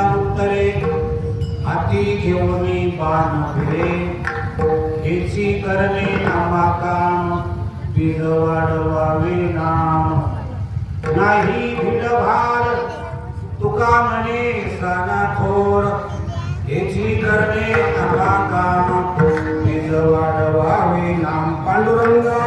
उत्तरे हाती घेऊन बाण फिरे हेची करणे नामाकाम बीज वाढवावे नाम नाही भिडभार तुका म्हणे साना थोर हेची करणे नामाकाम बीज वाढवावे नाम पांडुरंगा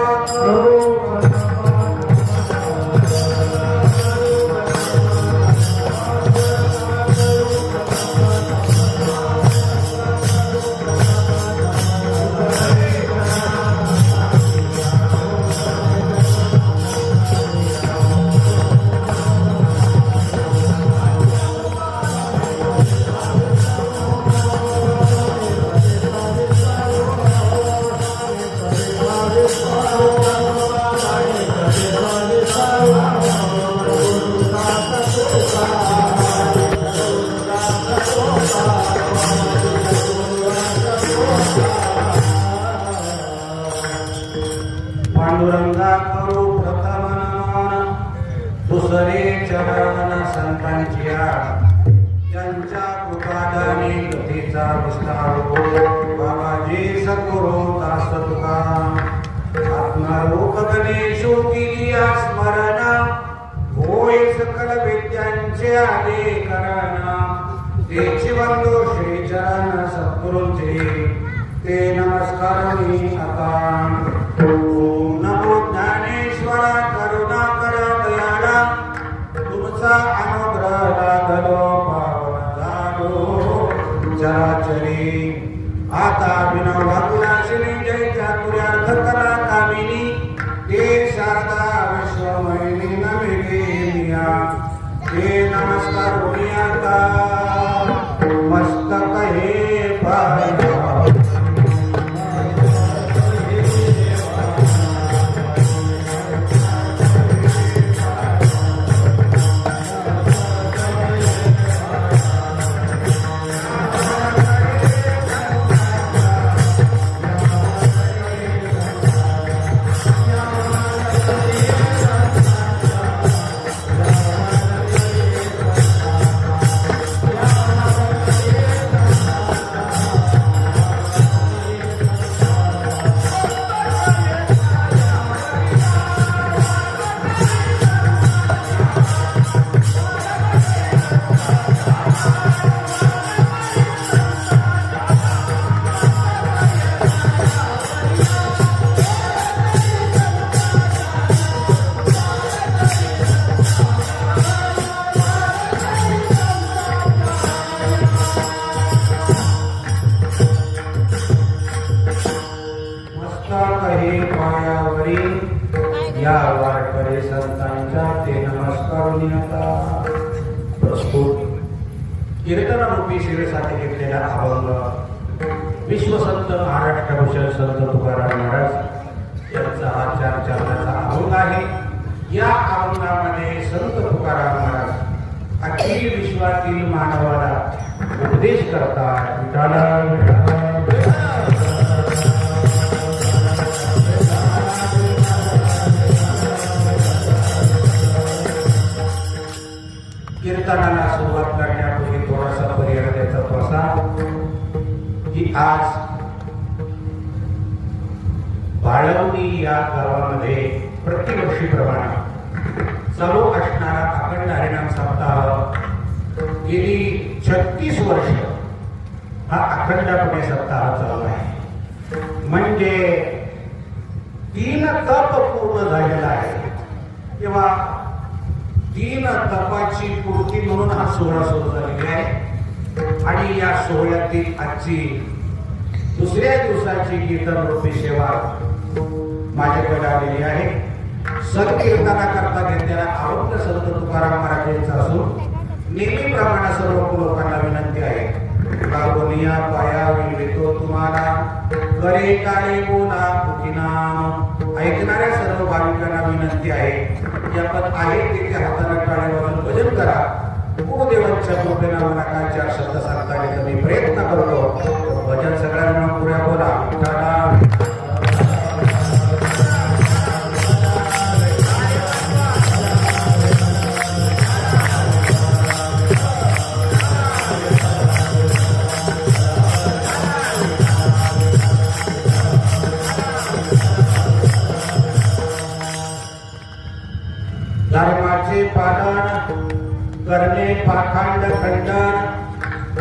पांडुरंगा करू प्रथम नमन दुसरे चरण संतांची त्यांच्या कृपादाने गतीचा विस्तार बाबाजी सद्गुरु दास तुका आत्मरूप गणेशो केली स्मरण होय सकल विद्यांचे आदे करण तेची वंदो श्री चरण सद्गुरूंचे ते नमस्कार मी आता ओम नमो ज्ञानेश्वर करुणाकर दयाळा तुमचा अनुग्रह लागलो पावन झालो चराचरी आता बिना वाकुलाशिनी जय चातुर्यार्थ कला कामिनी ते शारदा विश्वमयिनी नमिनीया ते नमस्कार होई आता मस्तक हे पाय या वारकरी संतांच्या ते नमस्कार प्रस्तुत कीर्तनरूपी शिरेसाठी घेतलेला अभंग विश्वसंत महाराष्ट्रभूषण संत तुकाराम महाराज यांचा हा 4 चरणाचा अभंग आहे. या अभंगामध्ये संत तुकाराम महाराज अखिल विश्वातील मानवाला उपदेश करतात. कीर्तनाला सुरुवात करण्यापूर्वी थोडासा पर्याय द्यायचा तो असा की आज बाळवणी या गावामध्ये प्रतिवर्षीप्रमाणे चालू असणारा अखंड हरिनाम सप्ताह गेली 36 वर्ष हा अखंडपणे सप्ताह चालू आहे. म्हणजे 3 तप पूर्ण झालेला आहे तेव्हा 3 तपाची पूर्ती म्हणून हा सोहळा सुरू झालेला आहे. आणि या सोहळ्यातील आजची दुसऱ्या दिवसाची कीर्तनरूपी सेवा माझ्याकडे आलेली आहे. संकीर्तना करता घेतलेला अभंग संत तुकाराम महाराज यांचा असून नेहमीप्रमाणे सर्व लोकांना विनंती आहे गावनिया पाया विनवितो तुम्हाला करे काळे बोला नाम. ऐकणाऱ्या सर्व भाविकांना विनंती आहे आपण आहे तिथे हाताला टाळे वाजून भजन करा. गुरुदेवांच्या कृपेने मला काय 4 शब्द सांगता येईल मी प्रयत्न करतो. भजन सगळ्यांना पुऱ्या बोला. धर्माचे पालन करणे पाखंड खंडन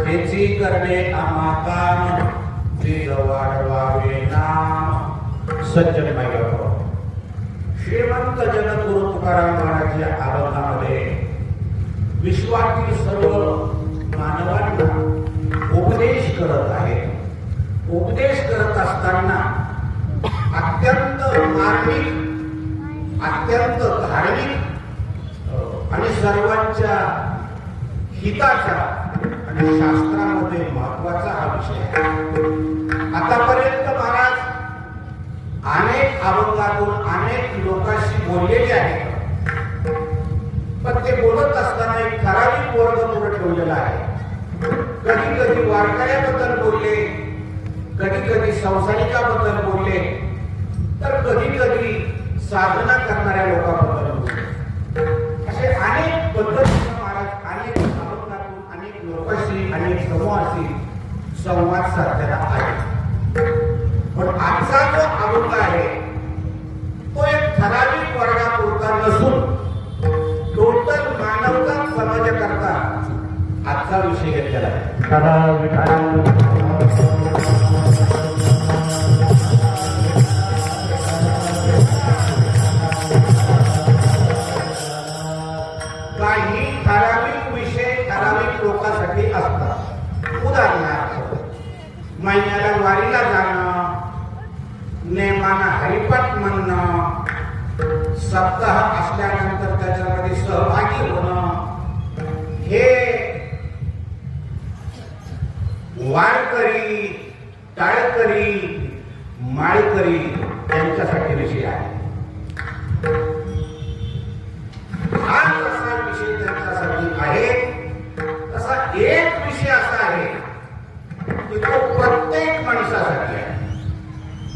हेची करणे आमाकाम श्री वाढवावे नाम सज्जन मायबाप श्रीमंत जनगुरु तुकाराम महाराज या अभंगामध्ये विश्वातील सर्व मानवांना उपदेश करत आहे. उपदेश करत असताना अत्यंत मार्मिक अत्यंत धार्मिक आणि सर्वांच्या हिताचा आणि शास्त्रामध्ये महत्वाचा हा विषय आहे. आतापर्यंत महाराज अनेक अभंगातून अनेक लोकांशी बोललेले आहेत, पण ते बोलत असताना एक ठराविक वर्ग पुढे ठेवलेला आहे. कधी कधी वारकऱ्याबद्दल बोलले, कधी कधी संसारिकाबद्दल बोलले, तर कधी कधी साधना करणाऱ्या लोकांबद्दल बोलले. असे अनेक पद्धतीने महाराज अनेक अभंगातून अनेक लोकांशी अनेक समूहाशी संवाद साधलेला आहे. पण आजचा जो अभंग आहे तो एक ठराविक वर्गापुरता नसून टोटल मानवता समाजाकरता आजचा विषय घेतलेला आहे. काही ठराविक विषय ठराविक लोकांसाठी असतात. उदाहरणार्थ महिन्याला वारीला जाणं, नेमानं हरिपाठ म्हणणं, सप्ताह असल्यानंतर त्याच्यामध्ये सहभागी होणं, हे वारकरी टाळकरी माळकरी यांच्यासाठी विषय आहे. हा जसा विषय त्यांच्यासाठी आहे तसा एक विषय असा आहे की तो प्रत्येक माणसासाठी आहे.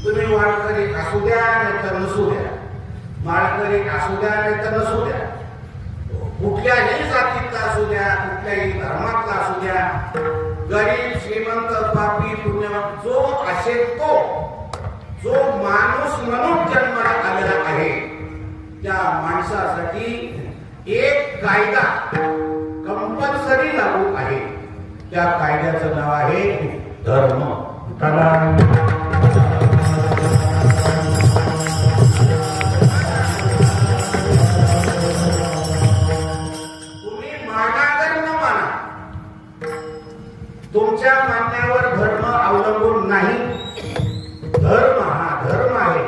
तुम्ही वारकरी असू द्या नाही तर नसू द्या, माळकरी असू द्या नाही तर नसू द्या, कुठल्याही जातीतला असू द्या, कुठल्याही धर्मातला असू द्या, गरीब श्रीमंत पापी पुण्यवान जो असेल तो, जो माणूस म्हणून जन्माला आलेला आहे त्या माणसासाठी एक कायदा कंपल्सरी लागू आहे. त्या कायद्याचं नाव आहे धर्म. तुम्ही मानागर न माना, तुमच्या मानण्यावर धर्म अवलंबून नाही. धर्म हा धर्म आहे,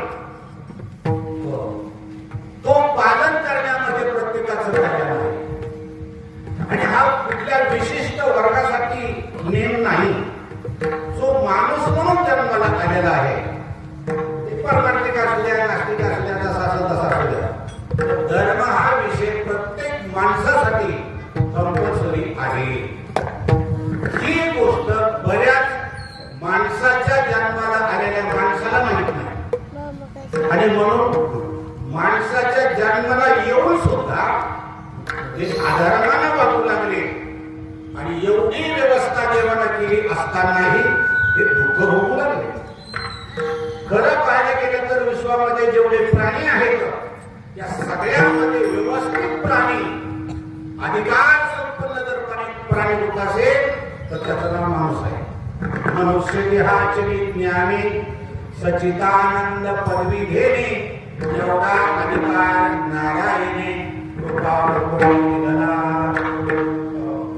तो पालन करण्यामध्ये प्रत्येकाचं कल्याण आहे. आणि हा कुठल्या विशिष्ट वर्गासाठी नेम नाही. जो माणूस म्हणून जन्माला आलेला आहे, ते परमार्थिक असू द्या, नास्तिक असू द्या, जसा असेल तसा असू द्या, धर्म हा विषय प्रत्येक माणसासाठी कंपल्सरी आहे. ही गोष्ट बऱ्याच माणसाच्या जन्माला आलेल्या माणसाला माहित नाही. आणि म्हणून माणसाच्या जन्माला येऊन सुद्धा ते अधर्माला वागू लागले आणि एवढी व्यवस्था देवानं केली असतानाही ते दुःख भोगू लागले. खरं पाहायला गेलं तर विश्वामध्ये जेवढे प्राणी आहेत त्या सगळ्यांमध्ये व्यवस्थित प्राणी, अधिकार संपन्न जर प्राणी लोक असेल तर त्याचं नाव माणूस आहे. मनुष्य देहाचे ज्ञानी सच्चिदानंद पदवी घेणे एवढा अधिकार नारायणे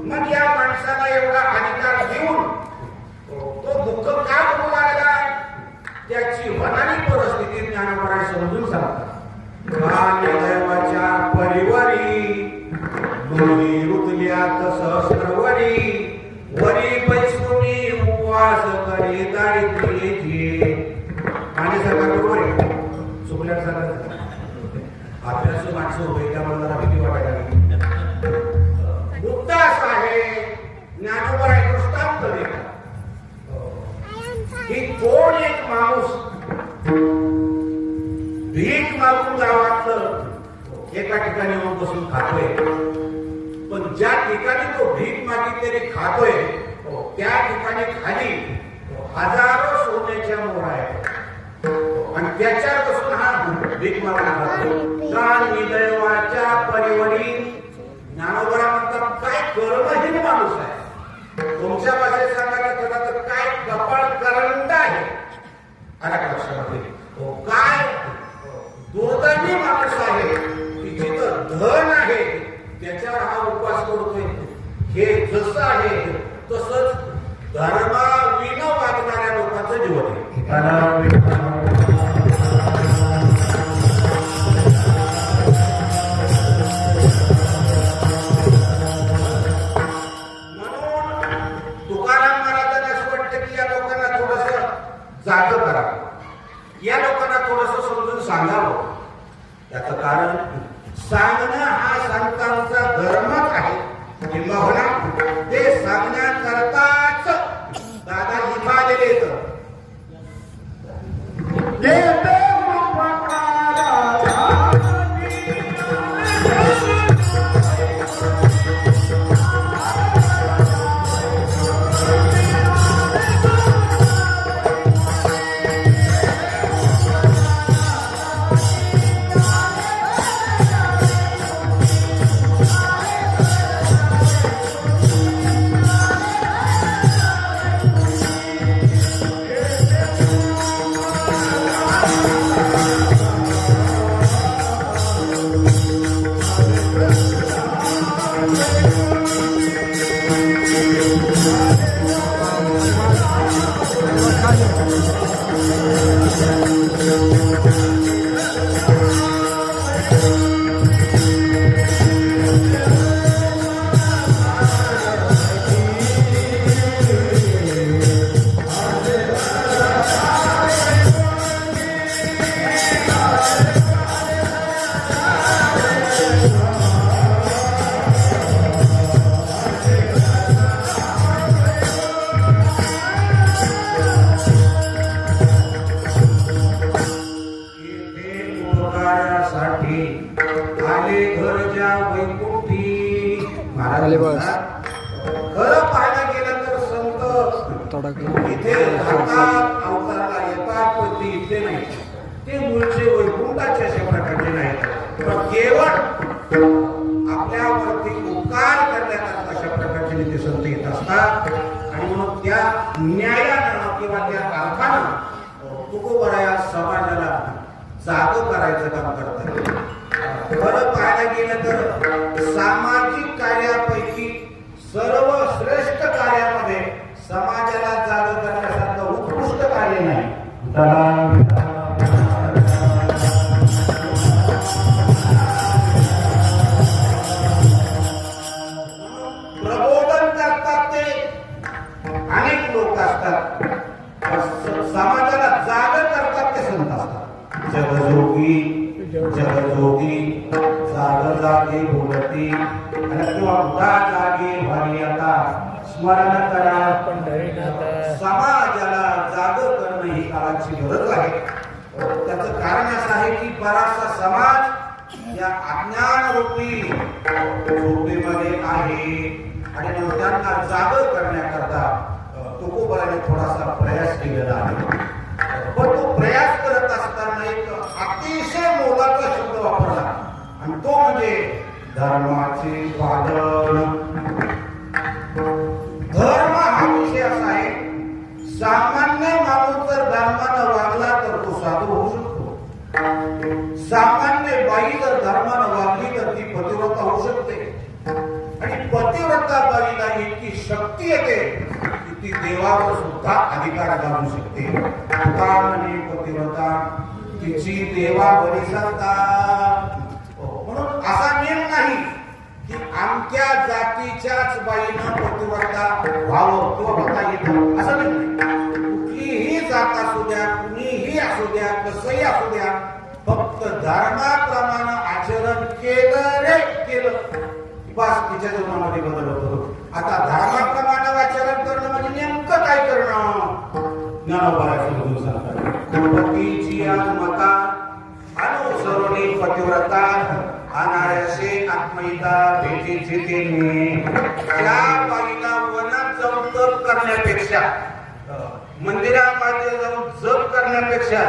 मग या माणसाला एवढा अधिकार देऊन तो दुःख का भोगू लागला, त्याची होणारी परिस्थिती ज्ञानोबा समजून सांगतात. दैवाच्या परिवारी दोन्ही रुतल्यात सहस्रवरी, वरी पैसोनी उपवास करे दारिद्र्याचे. आणि सगळं बरोबर आहे, चुकल्यात सगळं अभ्यास माणसं होते त्यामुळे मला भीती वाटायला लागली. मुद्दा असा आहे, ज्ञानोबा एक दृष्टांत देतात की कोण एक माणूस भीक मागून गावातलं एका ठिकाणी येऊन बसून खातोय, पण ज्या ठिकाणी तो भीक मागितलेली खातोय त्या ठिकाणी खाली हजारो सोन्याच्या मोहरा आहेत आणि त्याच्यावर बसून हा भीक मागणार त्राण दैवाच्या परिवडी ज्ञानोबरा म्हणतात काय कर्महीन माणूस आहे. तुमच्या भाषेत सांगायचं तुला तर काय कपाळ करंट आहे. अरे लक्षामध्ये काय दुर्दैवी माणूस आहे की जिथं धन आहे त्याच्यावर हा उपवास करतोय. हे जसं आहे तसंच धर्माविन वागणाऱ्या लोकांचं जीवन आहे. जाग करावं, या लोकांना थोडस समजून सांगावं. याचं कारण सांगणं हा संतांचा धर्मच आहे. किंबहुना ते सांगण्याकरताच दादाजी आलेले आहेत. खरं पाहायला गेलं तर संत इथे अवताराला येतात पण ते इथे नाही. ते मूळचे वैकुंठाचे अशा प्रकारचे नाहीत. पण केवळ आपल्यावरती उपकार करण्याकरता अशा प्रकारचे ते संत येत असतात. आणि म्हणून त्या न्यायानं किंवा त्या अर्थानं तुकोबराया समाजाला जाग करायचं काम करतात. खरं पाहायला गेलं तर सामाजिक कार्यापैकी सर्वश्रेष्ठ कार्यामध्ये समाजाला जाग करण्यासारखं उत्कृष्ट कार्य नाही. प्रबोधन करतात ते अनेक लोक असतात. समाजाला जाग करतात ते संत असतात. जगजोगी जाग जागे बोलती आणि किंवा उदा जागे भारी आता स्मरण करा पंढरीनाथ. समाजाला जाग करणं ही काळाची गरज आहे. त्याचं कारण असं आहे की बराचसा समाज या अज्ञान रूपी झोपेमध्ये आहे आणि म्हणून त्यांना जाग करण्याकरता तुकोबराने थोडासा प्रयास केलेला आहे. पण तो प्रयास करत असताना एक अतिशय मोलाचा शब्द वापरला आणि तो म्हणजे धर्माचे पालन. धर्म हा विषय असा आहे, सामान्य माणूस जर धर्मानं वागला तर तो साधू होऊ शकतो. सामान्य बाई जर धर्मानं वागली तर ती पतिव्रता होऊ शकते. आणि पतिव्रता बाईला इतकी शक्ती येते की ती देवावर सुद्धा अधिकार गाजवू शकते. तुकाराने पतिव्रता तिची देवावरी सत्ता. म्हणून असा नियम नाही की आमच्या जातीच्याच बाईनं पतिव्रता व्हावं किंवा होता येतं असं नाही. कुठलीही जात असू द्या, कुणीही असू द्या, कसंही असू द्या, फक्त धर्माप्रमाणे आचरण केलं रे केलं बस तिच्या जीवनामध्ये बदल होतो. आता धर्माप्रमाणे आचरण करणं म्हणजे नेमकं काय करणं? ज्ञानोबाराची मधून सांगतात पतीची मता अनुसरणी पतिव्रता अनायसे आत्महिता भेटी जितेने. त्या बाईला वनात जाऊन तप करण्यापेक्षा, मंदिरामध्ये जाऊन जप करण्यापेक्षा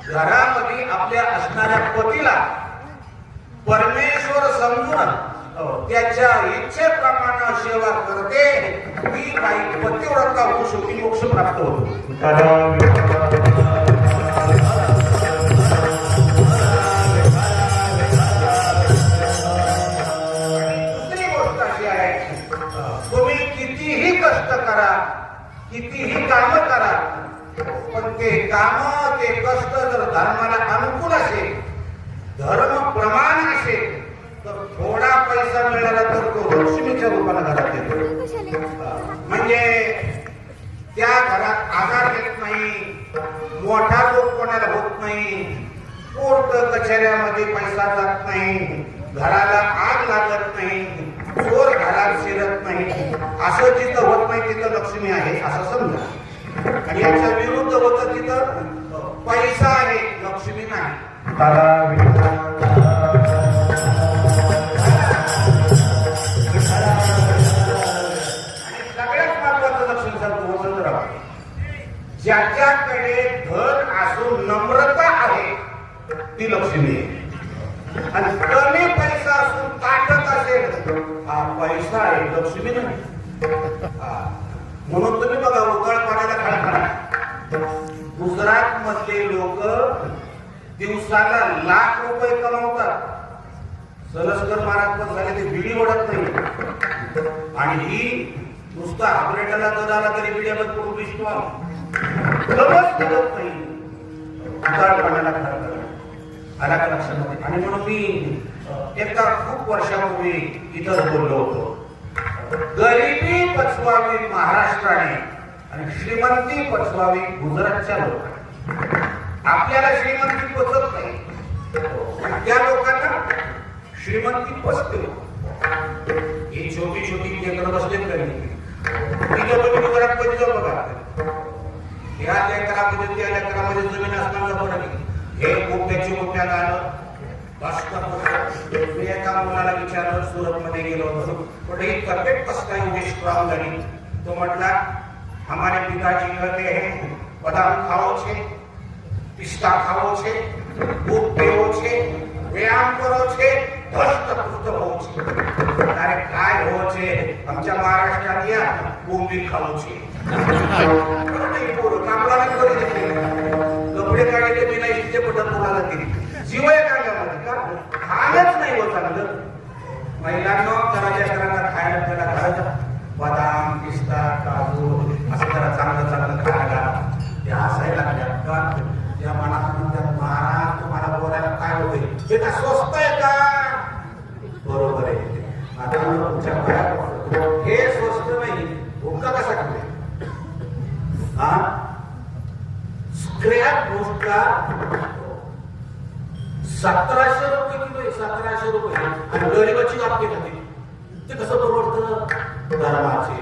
घरामध्ये आपल्या असणाऱ्या पतीला परमेश्वर समजून त्याच्या इच्छेप्रमाणे सेवा करते, ती बाई पतिव्रता होऊ शकते, मोक्ष प्राप्त होतो. दुसरी गोष्ट अशी आहे, तुम्ही कितीही कष्ट करा, कितीही काम करा, पण ते काम ते कष्ट जर धर्माला अनुकूल असेल, धर्म प्रमाण असेल, तर थोडा पैसा मिळाला तर तो लक्ष्मीच्या रूपाला घरात येतो. म्हणजे त्या घरात आजार येत नाही, मोठा रोग कोणाला होत नाही, कोर्ट कचेऱ्यामध्ये पैसा जात नाही, घराला आग लागत नाही, चोर घरात शिरत नाही. असं जिथं होत नाही तिथं लक्ष्मी आहे असं समजा. आणि याच्या विरुद्ध होतं तिथं पैसा आहे, लक्ष्मी नाही. सगळ्यात महत्वाचं लक्षण सांगतो वसंतराव, ज्याच्याकडे धन असून नम्रता आहे ती लक्ष्मी आहे. आणि कमी पैसा असून ताकद असेल, हा पैसा आहे, लक्ष्मी नाही. म्हणून तुम्ही बघा, उकळ पाण्याला खळखळा. गुजरात मधले लोक दिवसाला ₹1,00,000 कमवतात. सलस्कर महाराज पण झाले ते बिडी ओढत नाही, आणि ही नुसता ऑपरेटरला दर आला तरी बिड्यामध्ये करून विश्वास कमच करत नाही. उकळ पाण्याला खळखळा आला का लक्षामध्ये. आणि म्हणून मी एकदा खूप वर्षापूर्वी इथं बोललो होतो, गरिबी पचवावी महाराष्ट्राने आणि श्रीमंती पचवावी गुजरातच्या लोकांनी. आपल्याला श्रीमंती पचत नाही, त्या लोकांना श्रीमंती पचते. ही छोटी छोटी केंद्र बसलेत कधी तिथं तुम्ही गुजरात मध्ये जाऊ बघा, ह्या लेकरामध्ये त्या लेकरामध्ये जमीन असताना फरक. हे मोठ्याची मोठ्या गाणं मी एका मुलाला विचारलं, सुरत मध्ये गेलो होतो, पण ही तब्येत कसं काय एवढी स्ट्रॉंग झाली? तो म्हटला, हमारे पिताजी कहते हैं बदाम खाओ छे, पिस्ता खाओ छे, दूध पीओ छे, व्यायाम करो छे, धष्ट पुष्ट हो छे. अरे काय हो छे? आमच्या महाराष्ट्रात या कोंबडी खाओ छे. कामला कपडे काढले बिना इच्छे पटत मुलाला दिली. जीव आहे कांगामध्ये का? खायच नाही होत चांगलं. महिलांना जरा लेकरांना खायला त्याला घालायचं, बदाम, पिस्ता, काजू असं जरा चांगलं चांगलं खायला त्या हसायला लागल्या का? त्या मनात म्हणतात, महाराज तुम्हाला बोलायला काय होते? हे का स्वस्त आहे का? बरोबर आहे. आता तुमच्या पायात हे स्वस्त नाही, भुक्का कसा खाते? हा स्क्रॅप गोष्टला 1700 रुपये किलो आहे, 1700 रुपये. आणि गरीबाची बाबती खाते ते कसं परवडतं? धर्माचे.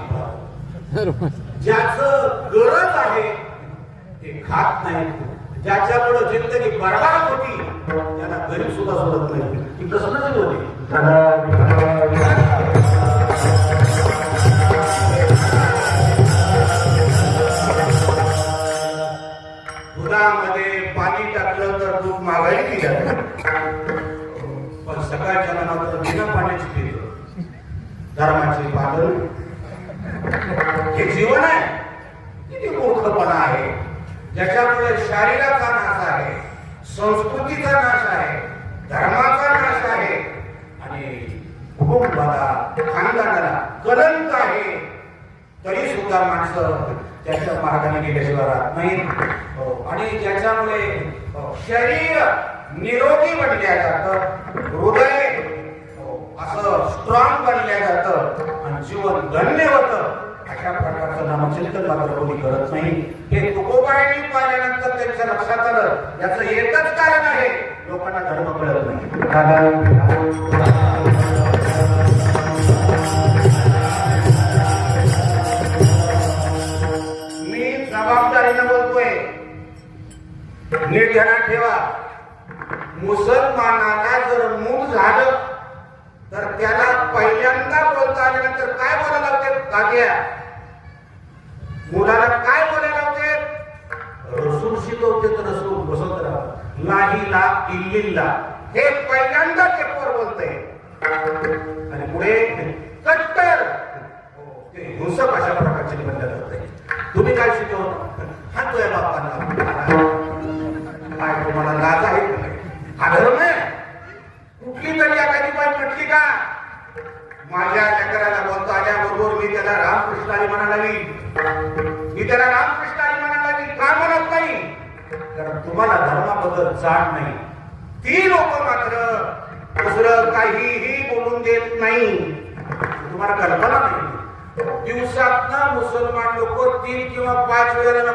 ज्याचं गरज आहे ते खात नाही, ज्याच्याकडे जिंदगी बरबाद होती त्याला गरीब सुद्धा सोडत नाही. ती कसं नाही होती. दुधामध्ये पाणी टाकलं तर दूध महागाई केलं, पण सकाळच्या नंतर बिना पाण्याची पिलं. धर्माचे पालन हे जीवन आहे. किती मूर्खपणा आहे, ज्याच्यामुळे शरीराचा नाश आहे, संस्कृतीचा नाश आहे, धर्माचा नाश आहे आणि कुटुंबाला, खानदानाला कलंक आहे. तरी सुद्धा माणसं त्याच्या मार्गाने गेल्याशिवाय राहत नाही. आणि ज्याच्यामुळे शरीर निरोगी बनल्या जातं, हृदय असं स्ट्रॉंग बनल्या जातं आणि जीवन धन्य होतं. अशा प्रकारचं नामचिंतन मात्र कोणी करत नाही. हे तुकोबाईंनी पाहिल्यानंतर त्यांच्या लक्षात आलं, याचं एकच कारण आहे, लोकांना धर्म कळत नाही. मी जबाबदारीनं बोलतोय, नीट ध्यानात ठेवा. मुसलमानाला जर मूल झालं तर त्याला पहिल्यांदा बोलता आल्यानंतर काय बोलायला लावते? काग्या. मुलाला काय बोलायला लावते? रसूल शिकवते तर रसूल. वसंतराव लाहिला इल्लिल्ला हे पहिल्यांदा पेपर बोलतंय आणि पुढे कट्टर ते हिंसक अशा प्रकारचे निबंध करते. तुम्ही काय शिकवता? हा तुझ्या बापांना काय तुम्हाला लाज आहे का नाही? हा धर्म आहे? कुठली तरी एखादी बाई म्हटली का माझ्या लेकराला बोलतो आल्याबरोबर मी त्याला रामकृष्णारी म्हणायला लागली, मी त्याला रामकृष्णारी म्हणायला लागली का म्हणत नाही? कारण तुम्हाला धर्माबद्दल जाण नाही. ती लोक मात्र दुसरं काहीही बोलून देत नाही. तुम्हाला कल्पना नाही. दिवसात मुसलमान लोक 3 किंवा 5 वेळेला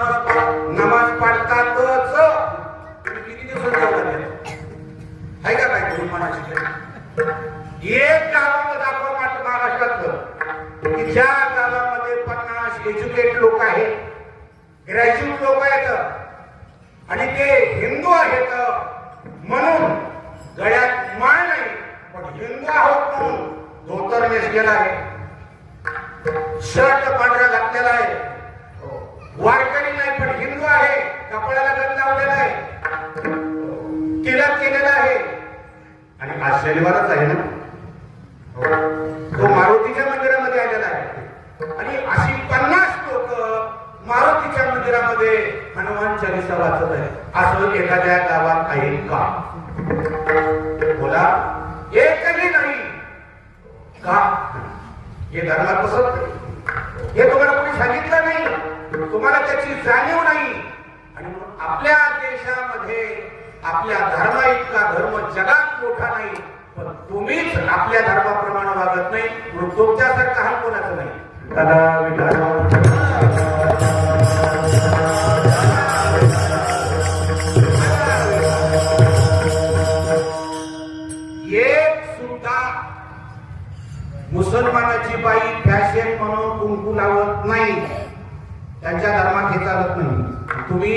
नमाज पाडतातच. तुम्ही किती दिवसात जेवला आहे का काय तुम्ही मनाची एक गावामध्ये दाखवा महाराष्ट्रातलं की ज्या गावामध्ये 50 एज्युकेट लोक आहेत, ग्रॅज्युएट लोक आहेत आणि ते हिंदू आहेत म्हणून गळ्यात माळ नाही पण हिंदू आहोत म्हणून धोतर नेसलेला आहे, शर्ट पांढरा घातलेला आहे, वारकरी नाही पण हिंदू आहे, कपड्याला गंध लावलेला आहे, तिलक केलेला आहे आणि आज शनिवारच आहे ना, तो मारुतीच्या मंदिरामध्ये आलेला आहे आणि अशी 50 लोक मारुतीच्या मंदिरामध्ये हनुमान चालीसा वाचत आहे. असं एखाद्या गावात आहे का? बोला, एकही नाही का? हे धर्मात बसत नाही. हे तुम्हाला कोणी सांगितलं नाही, तुम्हाला त्याची जाणीव नाही आणि आपल्या देशामध्ये आपल्या धर्मा इतका धर्म जगात मोठा नाही पण तुम्हीच आपल्या धर्माप्रमाणे वागत नाही म्हणून तुमच्यासारखा हा कोणाचं नाही. एक सुद्धा मुसलमानाची बाई फॅशन म्हणून कुंकू लावत नाही, त्यांच्या धर्मात हे चालत नाही. तुम्ही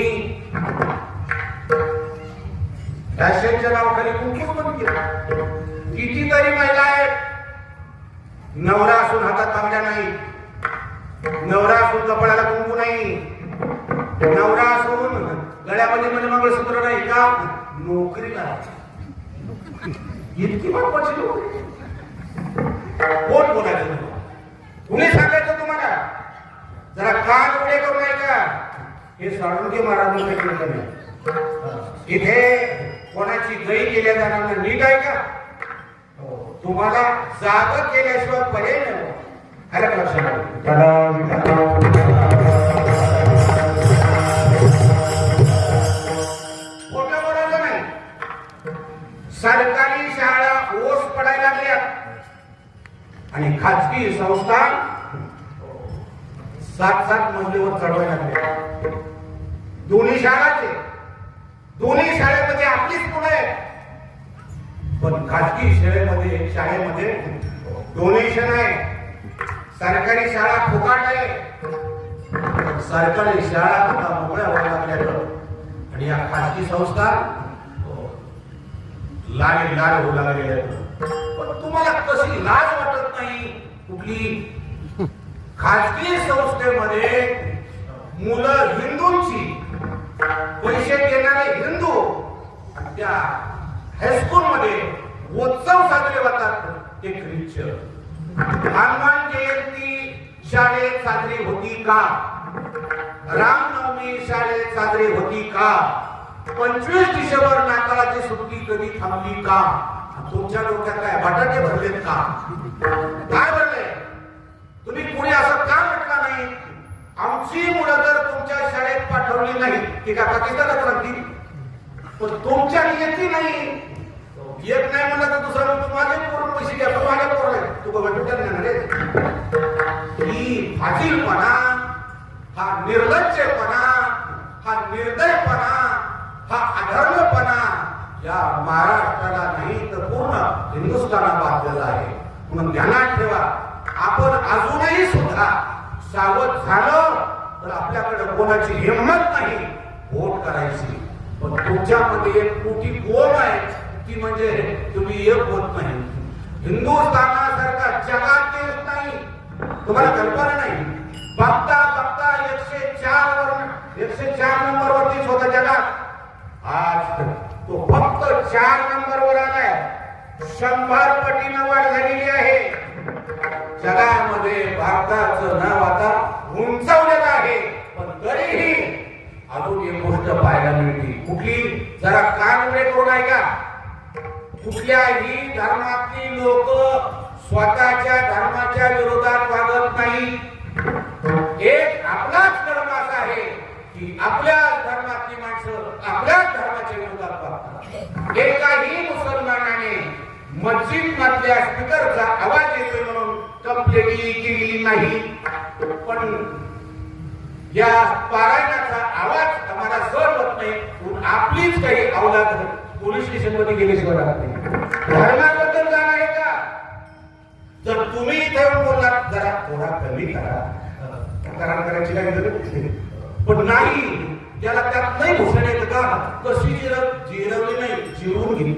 फॅशनच्या नावाखाली कुंकू बंद केलं. कितीतरी महिला आहेत नवरा असून हातात बांगड्या नाही, नवरा असून कपाळाला कुंकू नाही, नवरा असून गळ्यामध्ये मंगळसूत्र नाही का? नोकरीला इतकी महत्वाची लोक कोण बोलायचं? कुणी सांगायचं तुम्हाला? जरा कान उडे करू नये का? हे साळुंके महाराजांनी केलं नाही. इथे कोणाची गई केल्या जाणार नीट आहे का? तुम्हाला जाग केल्याशिवाय पर्याय नाही. खोटं बोलायचं नाही. सरकारी शाळा ओस पडायला लागल्या आणि खाजगी संस्था 7-7 मजलीवर चढवायला लागल्या. दोन्ही शाळेमध्ये आपलीच मुलं आहेत पण खाजगी शाळेमध्ये डोनेशन आहे. सरकारी शाळा फुकाट आहे, सरकारी शाळा आता मोकळ्या व्हायला लागल्या आणि या खाजगी संस्था लाल होऊ लागलेल्या. पण तुम्हाला कशी लाज वाटत नाही? कुठली खाजगी संस्थेमध्ये मुलं हिंदूंची पैसे देणारे हिंदू आणि त्या हायस्कूल मध्ये उत्सव साजरे होतात. ते ख्रिश्चन हनुमान जयंती शाळेत साजरी होती का? रामनवमी शाळेत साजरी होती का? 25 डिसेंबर नाताळाची सुट्टी कधी थांबली का? तुमच्या डोक्यात काय बटाटे भरलेत का? काय भरले? तुम्ही कोणी असं का म्हटलं नाही? आमची मुलं जर तुमच्या शाळेत पाठवली नाही ती का पाकिस्तानात राहतील? पण तुमच्या नियती नाही. एक नाही म्हणलं तर दुसरा म्हणतो माझे पोरून पैसे घ्या पण माझ्या पोर आहे तू बघा ही फाजीलपणा, हा निर्लज्जपणा, हा निर्दयपणा, हा अधर्मपणा या महाराष्ट्राला नाही तर पूर्ण हिंदुस्थानाला बांधलेला आहे. म्हणून ध्यानात ठेवा, आपण अजूनही सुद्धा सावध झालं तर आपल्याकडे कोणाची हिंमत नाही वोट करायची. पण तुमच्यामध्ये एक मोठी गोम आहे ती म्हणजे तुम्ही एक होत नाही. हिंदुस्थानासारखा जगात देश नाही. तुम्हाला कल्पना नाही. बघता 104 नंबरवरतीच होता जगात. आज 4 नंबरवर आलाय. 100 पटीनं वाढ झालेली आहे. जगामध्ये भारताचं नाव आता उंचावलेलं आहे. पण तरीही अजून एक गोष्ट पाहायला मिळते. कुठली? जरा कान उघडे करून ऐका. कुठल्याही धर्मातली लोक स्वतःच्या धर्माच्या विरोधात वागत नाही. एक आपलाच धर्म असा आहे की आपल्या धर्मातली माणसं आपल्याच धर्माच्या विरोधात वागतात. एकाही मुसलमानाने मस्जिद मधल्या स्पीकरचा आवाज येतोय म्हणून कंप्लेंट केली नाही. पण या पारायणाचा आवाज आम्हाला सहन होत नाही. आपलीच काही अवलाद पोलीस स्टेशन मध्ये गेल्याशिवाय राहत नाही. धर्माबद्दल जाण आहे का? जर तुम्ही इथे येऊन बोललात जरा थोडा कमी करा, करायची काय गरज नाही. पण नाही, त्याला त्यात नाही घुसण्यात येतं का? कशी जिरवली नाही, जिरवून घेतली.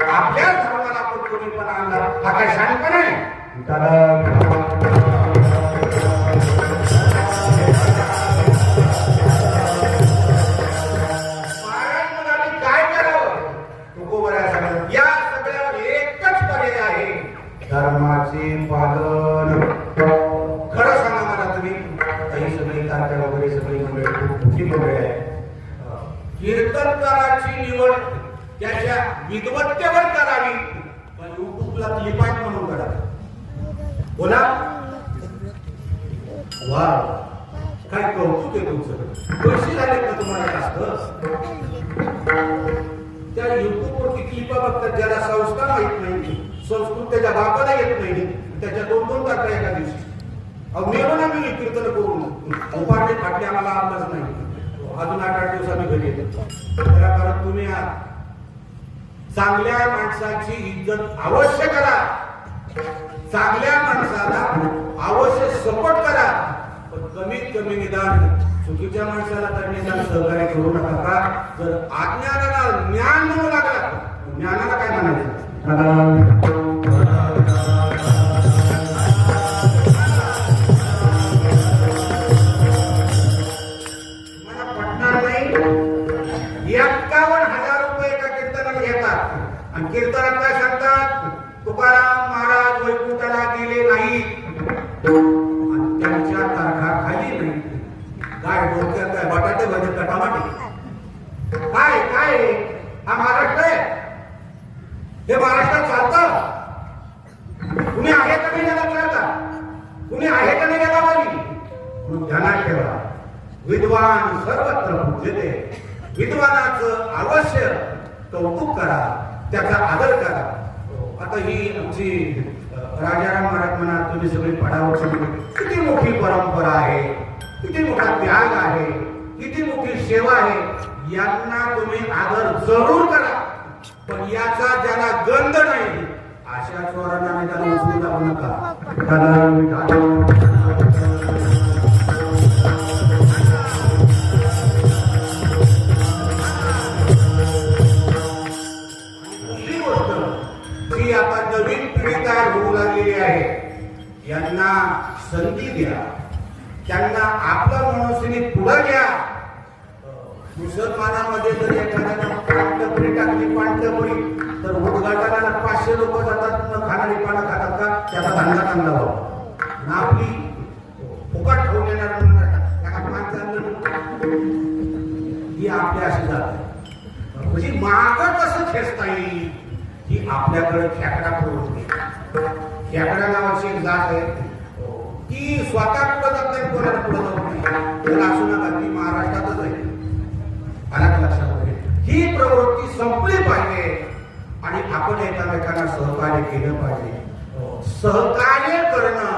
आपल्या धर्माला आपण कोणीपणा आणला हा काय शहाणपणा आहे? या सगळ्यावर एकच पर्याय आहे, धर्माचे पालन. खरं सांगा मला तुम्ही, काही सगळी तात्या वगैरे सगळी मंडळी खूप मोठी मंडळी आहे. कीर्तनकाराची निवड त्याच्या विद्वत्तेवर करावी, पण युट्यूबला क्लिपाईट म्हणून करावी. बोला वा, काय कौतुक आहे तुमचं. पैसे झाले का तुम्हाला जास्त? त्या युट्यूबवरती क्लिपा बघतात ज्याला संस्कार माहित नाही, संस्कृत त्याच्या बापाला येत नाही, त्याच्या 2-2 तारखा एका दिवशी. मेलो ना मी कीर्तन करून उपाटे फाटले, आम्हाला अंदाज नाही. अजून 8-8 दिवसांनी घरी येतो. कारण तुम्ही चांगल्या माणसाची इज्जत अवश्य करा, चांगल्या माणसाला अवश्य सपोर्ट करा, पण कमीत कमी निदान चुकीच्या माणसाला तर निदान सहकार्य करू नका. का जर अज्ञानाला ज्ञान म्हणू लागला, ज्ञानाला काय म्हणायचं? मला पटणार नाही. 51,000 रुपये एका कीर्तनाला घेतात आणि कीर्तनात काय सांगतात? तुकाराम महाराज वैकुंठाला गेले नाही आणि त्यांच्या तारखा खाली नाही. काय डोक्यात काय बटाटे भजे का टमाटे? काय काय हा महाराष्ट्र आहे? हे महाराष्ट्रात चालतं? कुणी आहे का नाही याला कळता? कुणी आहे का नाही याला बरी? म्हणून ध्यानात ठेवा, विद्वान सर्वत्र पूज्यते. विद्वानाचं अवश्य कौतुक करा, त्याचा आदर करा. आता ही आमची राजाराम महाराज म्हणा, तुम्ही सगळी पडावची किती मोठी परंपरा आहे, किती मोठा त्याग आहे, किती मोठी सेवा आहे. यांना तुम्ही आदर जरूर करा, पण याचा ज्याला गंध नाही अशा चोरांना मी त्याला उचलून जाऊ नका. दुसरी गोष्ट जी आता नवीन पिढी तयार होऊ लागलेली आहे, यांना संधी द्या, त्यांना आपलं मनोसिनी पुढे घ्या. मुसलमानामध्ये जर एखाद्यानं पाणटपरी टाकली, पाणटपरी, तर उद्घाटनाला 500 लोक जातात, खाणारी पानं खातात का? त्याचा धंदा चांगला व्हावा ना. आपली फुकट खाऊन येणार ही आपल्या अशी जात म्हणजे मागं कसं खेचता येईल ही आपल्याकडे खेकडा प्रवृत्ती. खेकडा नावाची एक जात आहे, ती स्वतः पुढे जात नाही, कोणाला पुढे जात नाही. त्याला असू नका, ती महाराष्ट्रातच आहे. लक्षात ही प्रवृत्ती संपली पाहिजे आणि आपण एकामेकांना सहकार्य केलं पाहिजे. सहकार्य करणं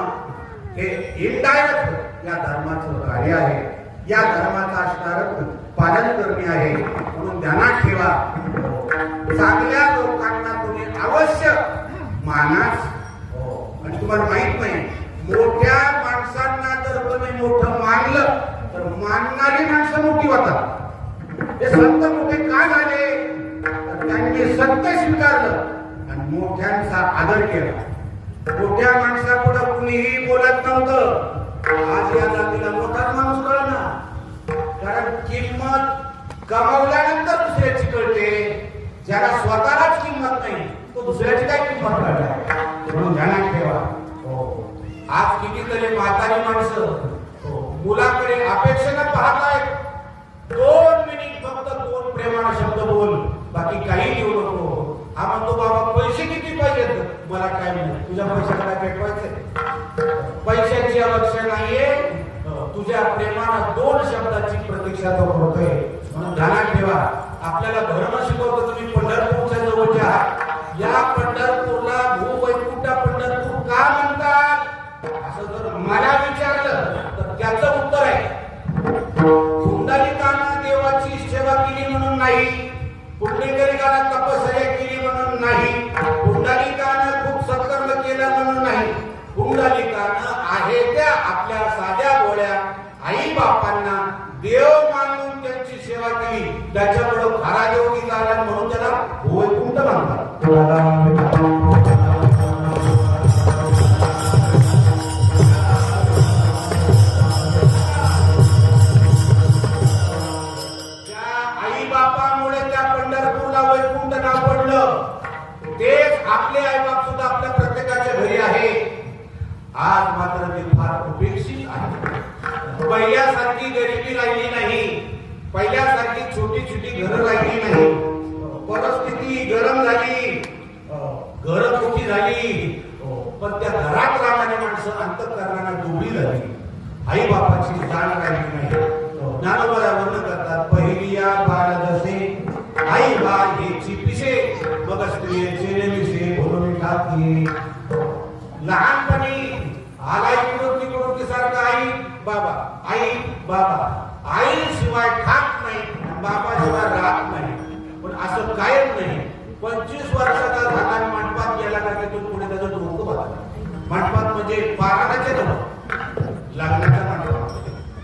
हे इनडायरेक्ट या धर्माचं कार्य आहे, या धर्माचं असणारं पालन करणे आहे. म्हणून ध्यानात ठेवा, चांगल्या लोकांना तुम्ही अवश्य मानाच. आणि तुम्हाला माहित नाही, मोठ्या माणसांना जर तुम्ही मोठं मानलं तर मानणारी माणसं मोठी होतात. हे संत मोठे का झाले? तर त्यांनी सत्य स्वीकारलं आणि मोठ्यांचा आदर केला. मोठ्या माणसापुढे कुणीही बोलत नव्हतं. आज या जातीला मोठाच माणूस कळला, कारण किंमत कमावल्यानंतर दुसऱ्याची कळते. ज्याला स्वतःलाच किंमत नाही तो दुसऱ्याची काय किंमत करणार. म्हणून ध्यानात ठेवा. आज कितीतरी म्हातारी माणसं मुलाकडे अपेक्षेनं पाहतायत. 2 मिनिट फक्त 2 प्रेमाने शब्द बोल, बाकी काही देऊ नको. हा म्हणतो बाबा पैसे किती पाहिजेत, मला काय नाही, तुझ्या पैशाला काय पेटवायचे, पैशाची अपेक्षा नाहीये, तुझ्या प्रेमानं 2 शब्दाची प्रतीक्षा तो करतोय. म्हणून ध्यानात ठेवा. आपल्याला धर्म शिकवतो तुम्ही पंढरपूरच्या जवळच्या आहात. या पंढरपूरला भूवैकुंठ पंढरपूर का म्हणतात असं जर मला विचारलं तर त्याचं उत्तर आहे पुंडलिकानं देवाची सेवा केली म्हणून नाही, पुंडलिकानं तपश्चर्या केली म्हणून नाही, पुंडलिकानं खूप सत्कर्म केलं म्हणून नाही. पुंडलिकानं आहे त्या आपल्या साध्या भोळ्या आई बापांना देव मानून त्यांची सेवा केली, त्याच्यामुळे खरा देव की झाला म्हणून त्याला भूवैकुंठ म्हणतात. आपले आई बाप सुद्धा आपल्या प्रत्येकाच्या घरी आहे. आज मात्र ते फार उपेक्षित आहे. पहिल्यासारखी गरिबी राहिली नाही, पहिल्यासारखी छोटी छोटी घरं राहिली नाही. परिस्थिती गरम झाली, घरं मोठी झाली, पण त्या घरात राहणारी माणसं अंतःकरणाने दुबळी झाली. आई बापाची जाण राहिली नाही. ज्ञानोबा वर्णन करतात, पहिलिया बाळ जसे आई बा हेची पिसे मग स्त्रियेचे नेमिसे बोलून टाकली. लहानपणी आलाई कुडुकी सारखं आई बाबा आई बाबा, आई शिवाय खात नाही, बाबा शिवाय राहत नाही. पण असं कायम नाही. 25 वर्षाचा झाला मंडपात गेला का तिथून पुढे त्याचं डोकं बघा. मंडपात म्हणजे पाराणाचे लग्नाच्या मंडपात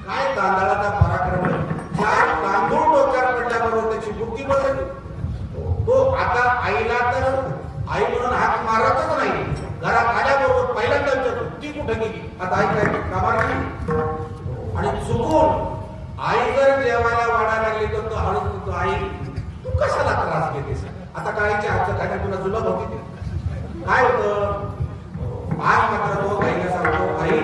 काय तांदळाचा पराक्रम आहे. 4 तांदूळ डोक्यावर पडल्याबरोबर त्याची बुद्धी बदलली. तो आता आईला तर आई म्हणून हात मारतच नाही. घरात आल्याबरोबर पहिल्यांदा विचारतो ती कुठे गेली, आता आई काय कामाला गेली. आणि चुकून आई जर जेवायला वाढायला लागली तर तो हळूच म्हणतो, आई तू कशाला त्रास घेतेस, आता काळीच्या हातचं काय तुला जुलाब होती काय होतं. आज मात्र तो आईला सांगतो, आई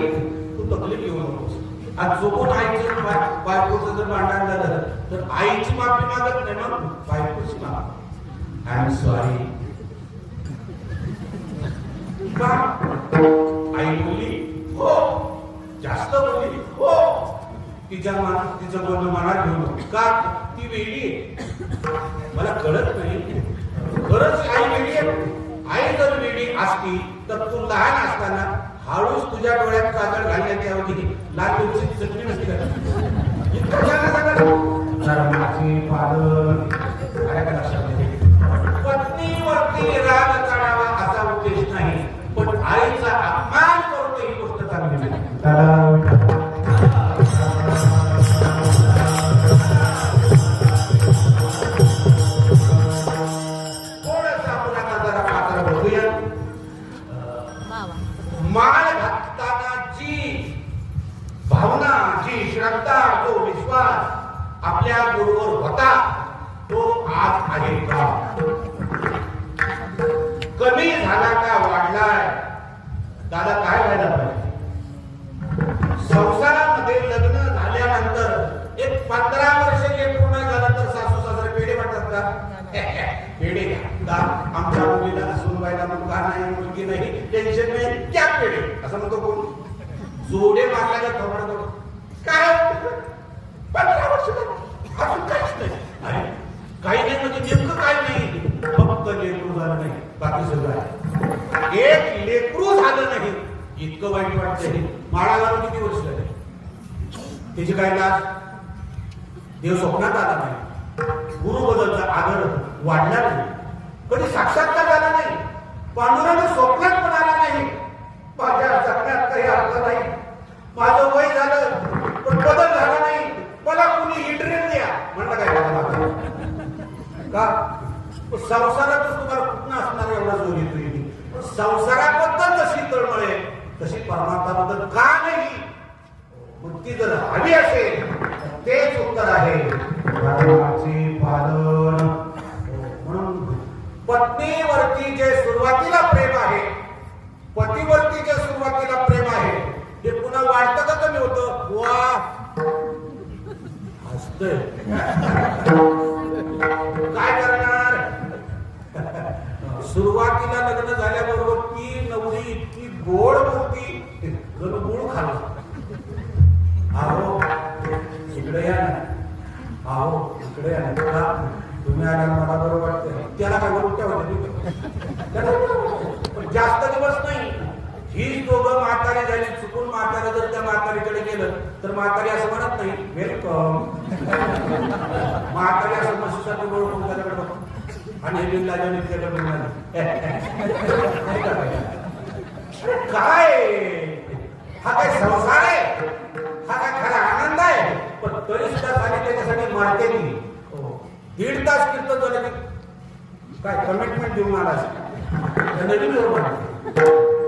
तू तकलीफ घेऊ नकोस. आज चुकून आईचं बायकोचं जर भांडण झालं तर आईची माफी मागत नाही, मग बायकोची माफी. I am sorry. आई बोलली हो, जास्त बोलली हो, तिचं बोलणं मनात घेऊन का ती वेगळी मला कळत नाही. खरंच आई वेगळी आहे. आई जर वेगळी असती तर तू लहान असताना हळूच तुझ्या डोळ्यात काजळ घालण्यात यावं, लाल मिरची चटणी नसती का इतकं छान सांगा. धर्माचे पालन पत्नीवरती राग काढावा असा उद्देश नाही, पण आईचा अपमान करून ही गोष्ट चांगली नाही. थोडंसं आपण आता जरा पात्र बघूया. माळ घालताना जी भावना, जी श्रद्धा, जो विश्वास आपल्या गुरुवर होता तो आज आहे का, कमी झाला का वाढलाय. दादा काय व्हायला पाहिजे. संसारामध्ये लग्न झाल्यानंतर एक 15 वर्ष पूर्ण झालं तर सासू सासरे पेढे वाटतात का, पेढे का आमच्या मुलीला सुनवायला मुलगा नाही, मुलगी नाही, टेन्शन नाही, क्या पेढे असं म्हणतो कोण. जोडे मारल्या का थोडं काय 15 वर्ष अजून काहीच नाही. काही नाही म्हणजे नेमकं काय नाही, फक्त लेकरू झालं नाही, बाकी सगळं आहे. एक लेकरू झालं नाही इतकं वाईट वाटतंय. माळा घालून किती वर्ष झाले, त्याची काय लाज. देव स्वप्नात आला नाही, गुरुबद्दलचा आदर वाढला नाही, कधी साक्षात्कार झाला नाही, पांडुरंग स्वप्नात पण आला नाही. माझ्या जगण्यात काही अर्थ नाही, माझं वय झालं पण बदल झाला नाही, मला कुणी हिटरेल द्या म्हणलं काय का. संसारातच तुम्हाला कुठं असणार एवढा जोर येतो. संसाराबद्दल जशी तळमळ आहे तशी परमात्माबद्दल का नाही. मुक्ती जर हवी असेल तेच उत्तर आहे धर्माचे पालन. म्हणून पत्नीवरती जे सुरुवातीला प्रेम आहे, पतीवरती जे सुरुवातीला प्रेम आहे, ते पुन्हा वाढतं का कमी होतं? वा हसतंय. काय करणार? सुरुवातीला लग्न झाल्याबरोबर ती नवरी इतकी गोड बोलती, जणू गुळ खाल्ला. आहो इकडे या ना, आहो इकडे या ना, तुम्ही आला मला बरोबर वाटतं. त्याला काय बोलू त्या जास्त दिवस नाही. ही दोघं म्हातारी झाली, चुकून म्हातारा जर त्या म्हातारीकडे गेलं तर म्हातारी असं म्हणत नाही वेलकम. म्हातारी असं मशीसाठी बोलून त्याच्याकडे बघतो आणि हे बिल्ला जाऊन त्याच्याकडे काय हा काय संसार आहे, हा काय खरा आनंद आहे. पण तरी सुद्धा झाली त्याच्यासाठी मारते ती. 1.5 तास कीर्तन झालं की काय कमिटमेंट देऊन आला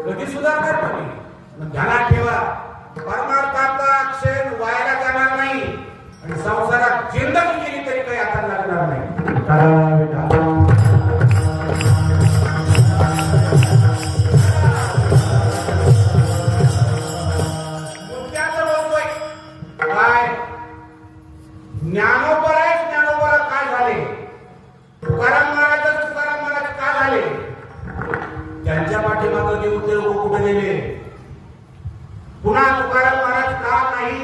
कधी सुधारणार तुम्ही? ध्यानात ठेवा, परमार्थाचा क्षण व्हायला जाणार नाही आणि संसारात जिंदगी गेली तरी काही आता लागणार नाही. काय ज्ञानोबर आहे, ज्ञानोबर काय झाले? तुकाराम महाराज का झाले? त्यांच्या पाठीमागे देऊते लोक कुठे गेले? पुन्हा तुकाराम महाराज का नाही?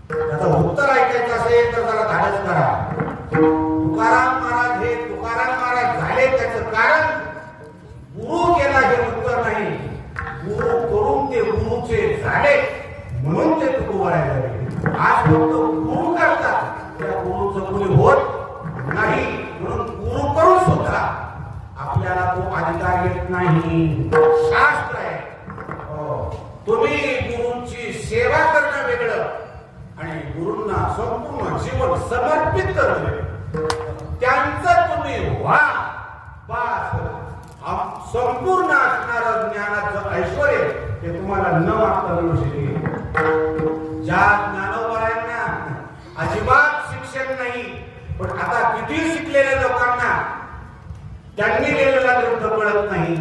त्याचं उत्तर ऐकायचं असेल तर जरा धाडस करा. तुकाराम महाराज हे तुकाराम महाराज झाले त्याचं कारण गुरु केला हे उत्तर नाही. गुरु करून ते गुरुचे झाले म्हणून ते तुकोबाराय झाले. आज फक्त गुरु करतात, त्या गुरुचं कोणी होत नाही. म्हणून गुरु करून सुद्धा आपल्याला तो अधिकार येत नाही. शास्त्र आहे तुम्ही गुरूंची सेवा करणं वेगळं आणि गुरूंना संपूर्ण जीवन समर्पित करणं. त्यांचं तुम्ही व्हा बस. संपूर्ण असणारं ज्ञानाचं ऐश्वर्य ते तुम्हाला न मागता मिळू शकेल. ज्या ज्ञानोबायांना अजिबात शिक्षण नाही, पण आता किती शिकलेल्या लोकांना त्यांनी लिहिलेला ग्रंथ कळत नाही.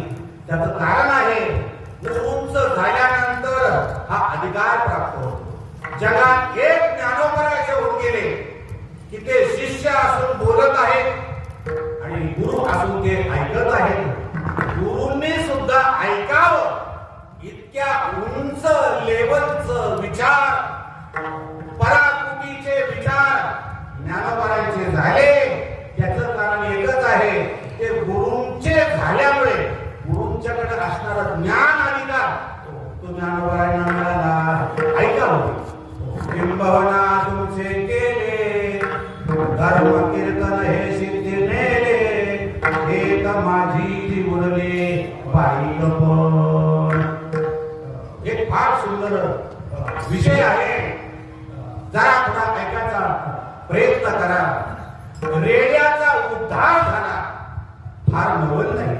त्याचं कारण आहे उंच झाल्यानंतर हा अधिकार प्राप्त होतो. जगात एक ज्ञानोबा असे होऊन गेले की ते शिष्य असून बोलत आहेत आणि गुरु असून ते ऐकत आहेत. गुरूंनी सुद्धा ऐकावं इतक्या उंच लेवलचं विचार, पराकुटीचे विचार ज्ञानोबारांचे झाले. त्याचं कारण एकच आहे, ते गुरूंचे झाल्यामुळे गुरूंच्याकडे असणारा ज्ञान अधिकार तो ज्ञानोबारांना मिळाला. ऐकावं. किंबहुना तुमचे केले धर्म कीर्तन हे सिद्धी नेले, हे तर माझी जीवनले बाई पण. एक फार सुंदर विषय आहे, जरा थोडा ऐकायचा प्रयत्न करा. रेड्याचा उद्धार झाला फार नवल नाही,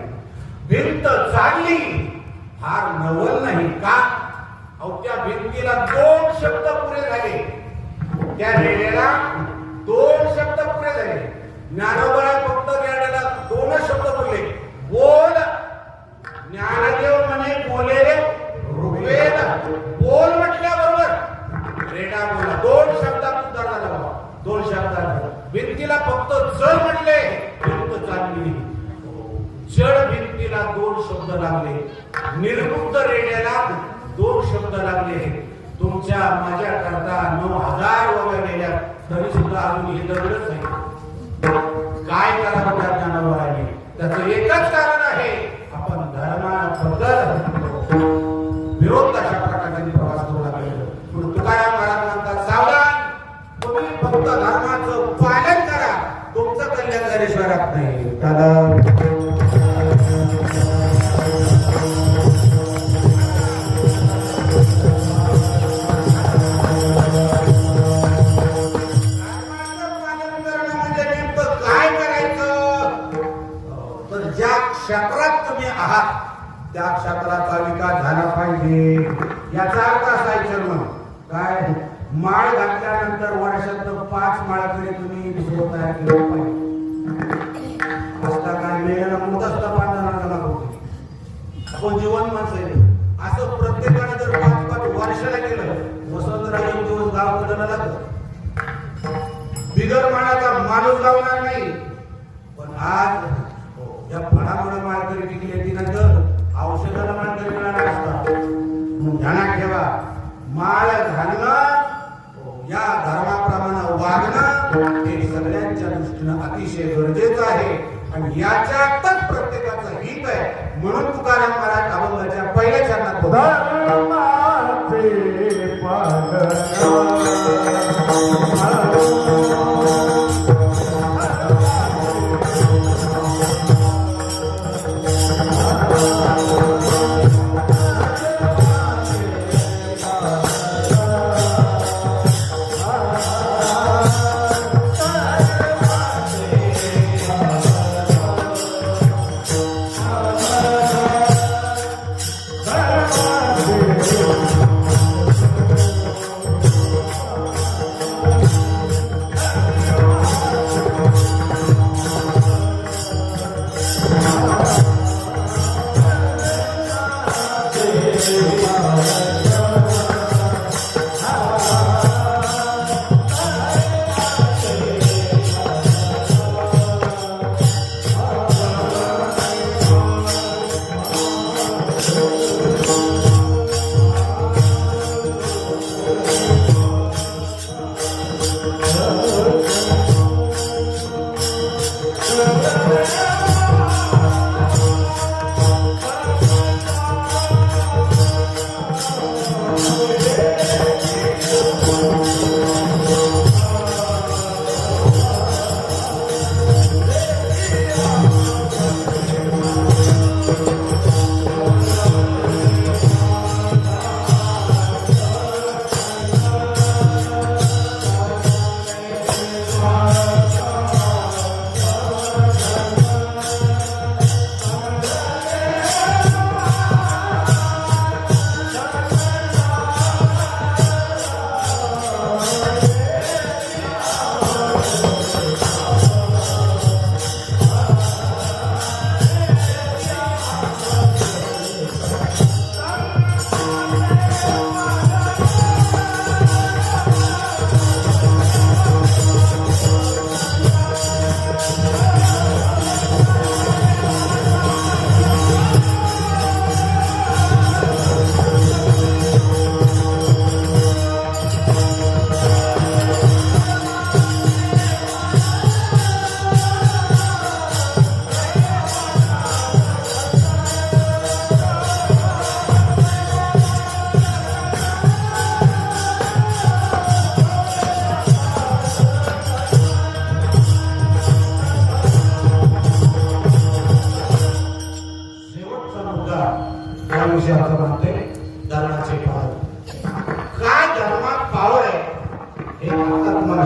भिंत चालली फार नवल नाही. का? त्या भिंतीला 2 शब्द पुरे झाले, त्या रेड्याला 2 शब्द पुरे झाले. ज्ञानोबा फक्त रेड्याला 2 शब्द बोलले, बोल. ज्ञानदेव म्हणे बोले रे ऋग्वेद. बोल म्हटल्याबरोबर रेडा बोला. 2 शब्दात उद्धार झाला. 2 शब्दात. भिंतीला फक्त जड म्हटले, भिंत चालली. जड भिंतीला 2 शब्द लागले, निर्बुद्ध रेड्याला 2 शब्द लागले. तुमच्या माझ्या करता 9000 वगैरे तरी सुद्धा अजून हे दगडच नाही. काय करावं त्या ज्ञानोबाने? त्याचं एकच कारण आहे, आपण धर्माबद्दल विरोध अशा प्रकारचे प्रवास करू लागले. तुकाराम महाराज म्हणतात सावधान, तुम्ही फक्त धर्माचं पालन करा, तुमचं कल्याण झाल्याशिवाय राहत नाही. त्याला क्षेत्रात तुम्ही आहात त्या क्षेत्राचा विकास झाला पाहिजे. याचा अर्थ असायचं मग काय, माळ घातल्यानंतर वर्षात 5 माळाकडे तुम्ही दुसरं तयार केलं पाहिजे. असता काय मेल्याला मोठा सुद्धा पांढरा लागतो. आपण जीवन माणसं आहे. असं प्रत्येकाने जर 5-5 वर्षाला केलं वसंतराव दिवस गाव बदलला लागतं. बिगर मानाचा माणूस गावणार नाही. पण आज या फळामुळे माळकरी टिकली ती नंतर औषधाला माळकरी मिळाला असतात. म्हणून ध्यानात ठेवा, माळ घालणं या धर्माप्रमाणे वागणं हे सगळ्यांच्या दृष्टीनं अतिशय गरजेचं आहे आणि याच्यातच प्रत्येकाचं हित आहे. म्हणून तुकाराम महाराज अभंगाच्या पहिल्या चरणात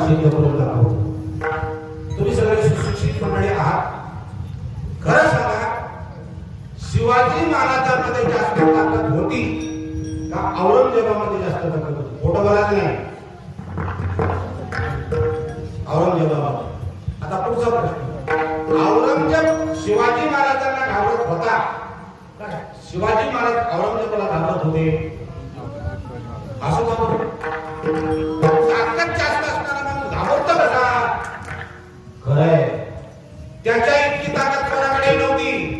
सिद्ध करून दाखवतो. तुम्ही सगळे सुशिक्षित मंडळी आहात. खरं सांगा, शिवाजी महाराजांमध्ये जास्त ताकद होती का औरंगजेबामध्ये जास्त ताकद होती? खोटं बोलायचं नाही. औरंगजेबामध्ये. आता पुढचा प्रश्न, औरंगजेब शिवाजी महाराजांना घाबरत होता का शिवाजी महाराज औरंगजेबाला घाबरत होते? असं का? ताकद जास्त असताना मग घाबरतो कसा? खरंय, त्याच्या इतकी ताकद कोणाकडे नव्हती.